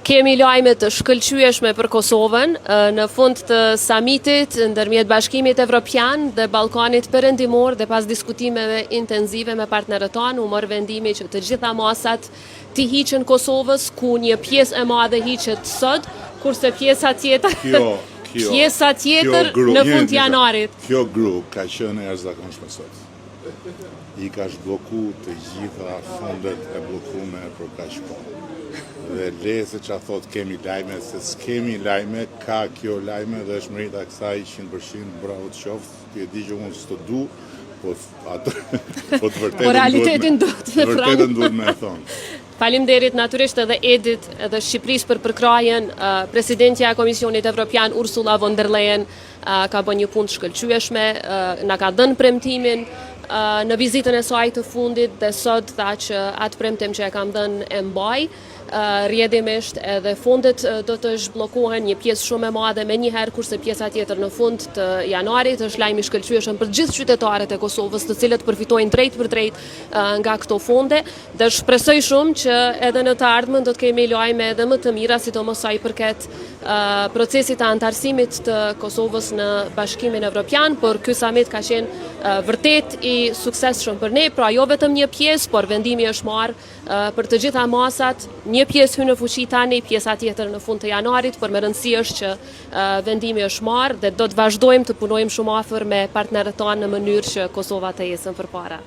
Kemi lajme të shkëlqyeshme për Kosovën në fund të samitit ndërmjet Bashkimit Evropian dhe Ballkanit Perëndimor dhe pas diskutimeve intenzive me partnerët tanë, u mor vendimi që të gjitha masat t'i hiqen Kosovës, ku një pjesë e madhe hiqet sot, kurse pjesa tjetër në fund të janarit. Kjo grup ka qenë jashtëzakonshme sot. I ka zhblloku të gjitha fondet e bllokume për kaq kohë. Dhe lese që a thot kemi lajme, se s'kemi lajme, ka kjo lajme dhe është mërita kësaj 100% bravo të qoftë, ti e di që unë s'të du, po të realitetin duhet me thonë. Faleminderit natyrisht edhe Edit edhe Shqipërisë për përkrajen. Presidentja e Komisionit Evropian Ursula von der Leyen ka bën një punë të shkëlqyeshme, na ka dhënë premtimin në vizitën e saj të fundit dhe sot tha që atë premtim që e kam dhënë e mbaj. Rrjedhimisht edhe fondet do të zhbllokohen, një pjesë shumë e madhe me njëherë, kurse pjesa tjetër në fund të janarit. Është lajm i shkëlqyeshëm për gjithë qytetarët e Kosovës, të cilët përfitojnë drejt për drejt nga këto fonde, dhe shpresoj shumë që edhe në të ardhmen do të kemi lajme edhe më të mira, sidomos sa i përket procesit të antarësimit të Kosovës në Bashkimin Evropian, por ky samit ka qenë vërtet i suksesshëm për ne, pra jo vetëm një pjesë, por vendimi është marrë për të gjitha masat. Një pjesë hyn në fuqi tani, pjesa tjetër në fund të janarit, por me rëndësi është që vendimi është marrë dhe do të vazhdojmë të punojmë shumë afër me partnerët tanë në mënyrë që Kosova të ecën përpara.